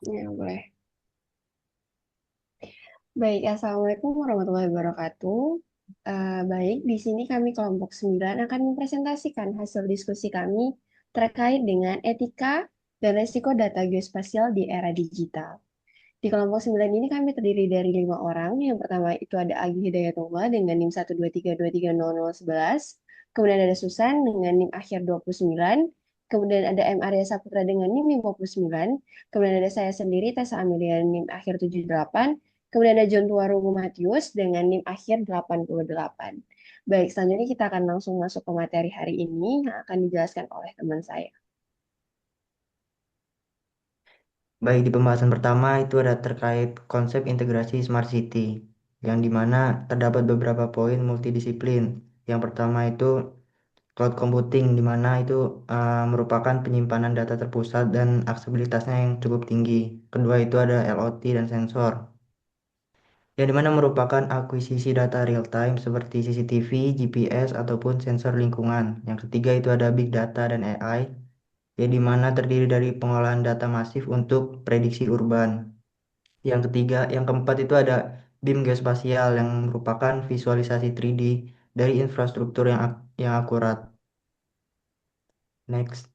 Ya, boleh. Baik, Assalamualaikum warahmatullahi wabarakatuh. Baik, di sini kami kelompok 9 akan mempresentasikan hasil diskusi kami terkait dengan etika dan resiko data geospasial di era digital. Di kelompok 9 ini kami terdiri dari 5 orang. Yang pertama itu ada Agi Hidayatullah dengan NIM 123230011. Kemudian ada Susan dengan NIM akhir 29. Kemudian ada M. Arya Saputra dengan NIM 59. Kemudian ada saya sendiri, Tessa Amelia, NIM akhir 78. Kemudian ada John Tuarugu Matius dengan NIM akhir 88. Baik, selanjutnya kita akan langsung masuk ke materi hari ini yang akan dijelaskan oleh teman saya. Baik, di pembahasan pertama itu ada terkait konsep integrasi Smart City, yang dimana terdapat beberapa poin multidisiplin. Yang pertama itu cloud computing, di mana itu merupakan penyimpanan data terpusat dan aksesibilitasnya yang cukup tinggi. Kedua itu ada LOT dan sensor, yang dimana merupakan akuisisi data real time seperti CCTV, GPS, ataupun sensor lingkungan. Yang ketiga itu ada big data dan AI, yang dimana terdiri dari pengolahan data masif untuk prediksi urban. Yang ketiga, yang keempat itu ada BIM geospasial yang merupakan visualisasi 3D dari infrastruktur yang akurat. Next.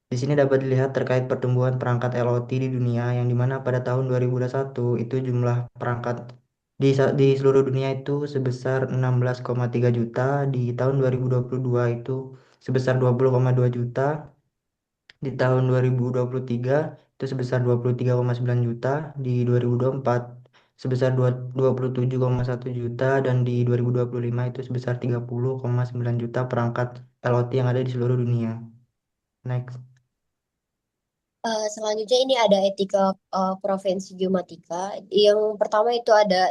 Di sini dapat dilihat terkait pertumbuhan perangkat LOT di dunia yang dimana pada tahun 2021 itu jumlah perangkat di seluruh dunia itu sebesar 16,3 juta, di tahun 2022 itu sebesar 20,2 juta, di tahun 2023 itu sebesar 23,9 juta, di 2024 sebesar 27,1 juta, dan di 2025 itu sebesar 30,9 juta perangkat LOT yang ada di seluruh dunia. Next. Selanjutnya ini ada etika provinsi geomatika. Yang pertama itu ada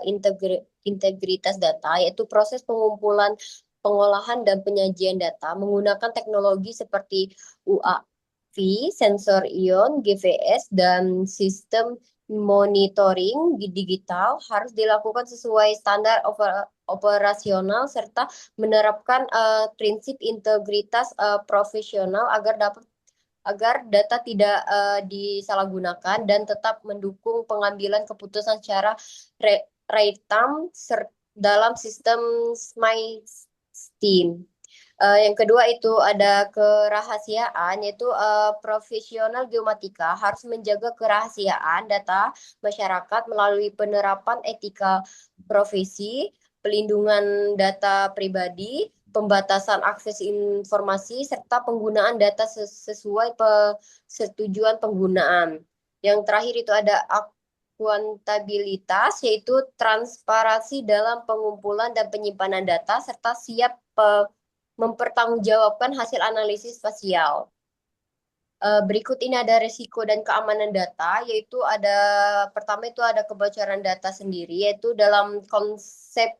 integritas data, yaitu proses pengumpulan, pengolahan, dan penyajian data menggunakan teknologi seperti UAV, sensor ion, GVS, dan sistem monitoring digital harus dilakukan sesuai standar operasional serta menerapkan prinsip integritas profesional agar data tidak disalahgunakan dan tetap mendukung pengambilan keputusan secara real time dalam sistem SMART. Yang kedua itu ada kerahasiaan, yaitu profesional geomatika harus menjaga kerahasiaan data masyarakat melalui penerapan etika profesi, pelindungan data pribadi, pembatasan akses informasi, serta penggunaan data sesuai persetujuan penggunaan. Yang terakhir itu ada akuntabilitas, yaitu transparansi dalam pengumpulan dan penyimpanan data, serta siap mempertanggungjawabkan hasil analisis spasial. Berikut ini ada risiko dan keamanan data, yaitu ada pertama itu ada kebocoran data sendiri, yaitu dalam konsep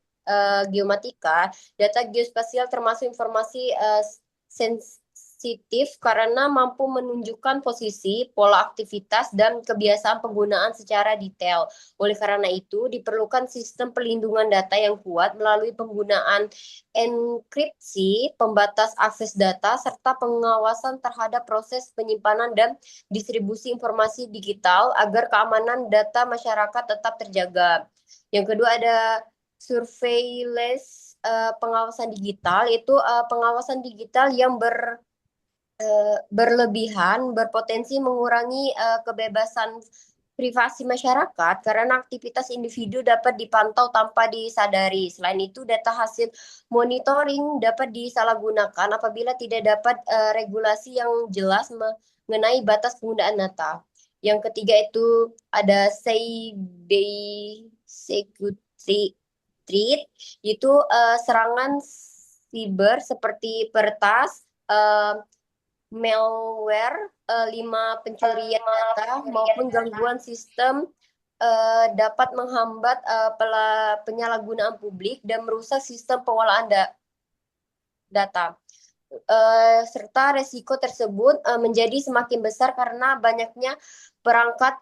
geomatika, data geospasial termasuk informasi sensitif karena mampu menunjukkan posisi, pola aktivitas, dan kebiasaan penggunaan secara detail. Oleh karena itu, diperlukan sistem perlindungan data yang kuat melalui penggunaan enkripsi, pembatas akses data, serta pengawasan terhadap proses penyimpanan dan distribusi informasi digital agar keamanan data masyarakat tetap terjaga. Yang kedua ada surveillance pengawasan digital, yaitu pengawasan digital yang berlebihan berpotensi mengurangi kebebasan privasi masyarakat karena aktivitas individu dapat dipantau tanpa disadari. Selain itu, data hasil monitoring dapat disalahgunakan apabila tidak dapat regulasi yang jelas mengenai batas penggunaan data. Yang ketiga itu ada cyber security threat, yaitu serangan siber seperti peretas, malware, 5 pencurian data maupun gangguan sistem dapat menghambat penyalahgunaan publik dan merusak sistem pengolahan data. Serta resiko tersebut menjadi semakin besar karena banyaknya perangkat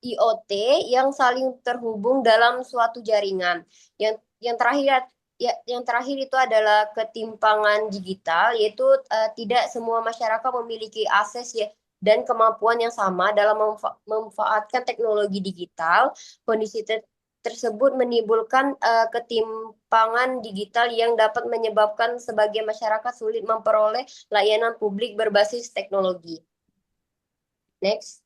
IoT yang saling terhubung dalam suatu jaringan. Yang terakhir yang terakhir itu adalah ketimpangan digital, yaitu tidak semua masyarakat memiliki akses dan kemampuan yang sama dalam memanfaatkan teknologi digital. Kondisi tersebut menimbulkan ketimpangan digital yang dapat menyebabkan sebagian masyarakat sulit memperoleh layanan publik berbasis teknologi. Next.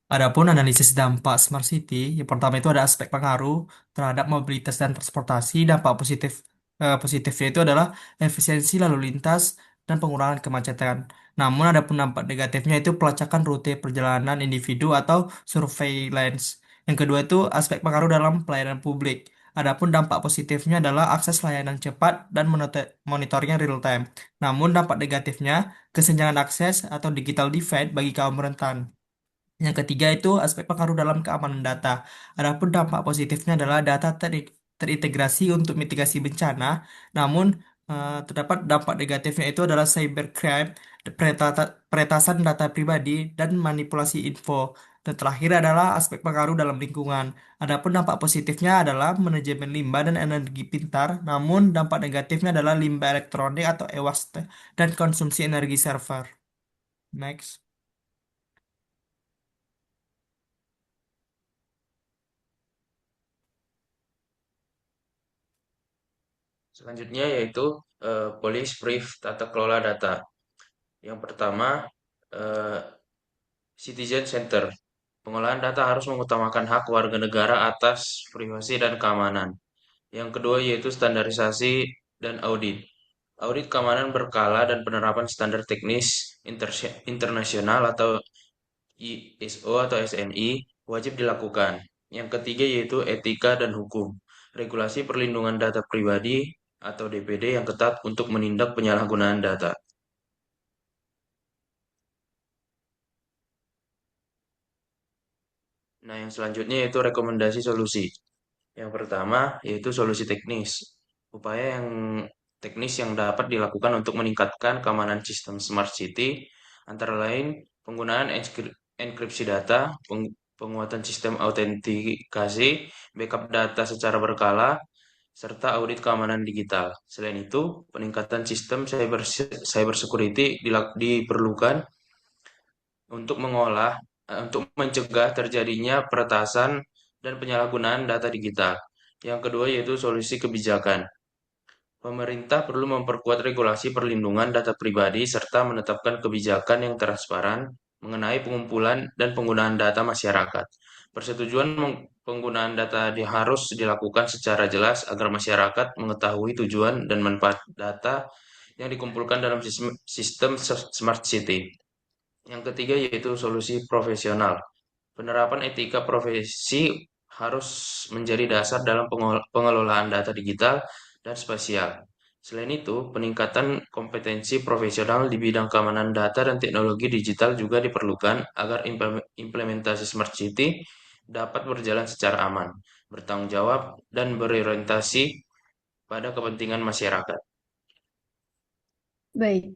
Adapun analisis dampak Smart City, yang pertama itu ada aspek pengaruh terhadap mobilitas dan transportasi. Dampak positifnya itu adalah efisiensi lalu lintas dan pengurangan kemacetan. Namun adapun dampak negatifnya itu pelacakan rute perjalanan individu atau surveillance. Yang kedua itu aspek pengaruh dalam pelayanan publik. Adapun dampak positifnya adalah akses layanan cepat dan monitoringnya real time. Namun dampak negatifnya kesenjangan akses atau digital divide bagi kaum rentan. Yang ketiga itu aspek pengaruh dalam keamanan data. Adapun dampak positifnya adalah data terintegrasi untuk mitigasi bencana, namun terdapat dampak negatifnya itu adalah cybercrime, peretasan data pribadi, dan manipulasi info. Dan terakhir adalah aspek pengaruh dalam lingkungan. Adapun dampak positifnya adalah manajemen limbah dan energi pintar, namun dampak negatifnya adalah limbah elektronik atau e-waste dan konsumsi energi server. Next. Selanjutnya yaitu Police Brief Tata Kelola Data. Yang pertama, eh, Citizen Center. Pengolahan data harus mengutamakan hak warga negara atas privasi dan keamanan. Yang kedua yaitu standarisasi dan audit. Audit keamanan berkala dan penerapan standar teknis internasional atau ISO atau SNI wajib dilakukan. Yang ketiga yaitu etika dan hukum. Regulasi perlindungan data pribadi atau DPD yang ketat untuk menindak penyalahgunaan data. Nah, yang selanjutnya yaitu rekomendasi solusi. Yang pertama yaitu solusi teknis. Upaya yang teknis yang dapat dilakukan untuk meningkatkan keamanan sistem Smart City antara lain penggunaan enkripsi data, penguatan sistem autentikasi, backup data secara berkala, serta audit keamanan digital. Selain itu, peningkatan sistem cyber security diperlukan untuk untuk mencegah terjadinya peretasan dan penyalahgunaan data digital. Yang kedua yaitu solusi kebijakan. Pemerintah perlu memperkuat regulasi perlindungan data pribadi serta menetapkan kebijakan yang transparan mengenai pengumpulan dan penggunaan data masyarakat. Persetujuan penggunaan data harus dilakukan secara jelas agar masyarakat mengetahui tujuan dan manfaat data yang dikumpulkan dalam sistem Smart City. Yang ketiga yaitu solusi profesional. Penerapan etika profesi harus menjadi dasar dalam pengelolaan data digital dan spasial. Selain itu, peningkatan kompetensi profesional di bidang keamanan data dan teknologi digital juga diperlukan agar implementasi Smart City dapat berjalan secara aman, bertanggung jawab, dan berorientasi pada kepentingan masyarakat. Baik,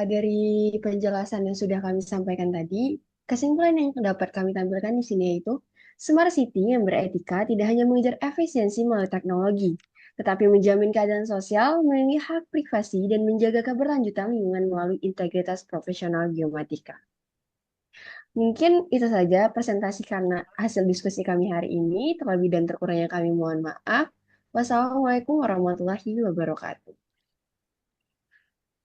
dari penjelasan yang sudah kami sampaikan tadi, kesimpulan yang dapat kami tampilkan di sini yaitu Smart City yang beretika tidak hanya mengejar efisiensi melalui teknologi, tetapi menjamin keadaan sosial, melindungi hak privasi, dan menjaga keberlanjutan lingkungan melalui integritas profesional geomatika. Mungkin itu saja presentasi karena hasil diskusi kami hari ini. Terlebih dan terkurangnya kami mohon maaf. Wassalamualaikum warahmatullahi wabarakatuh.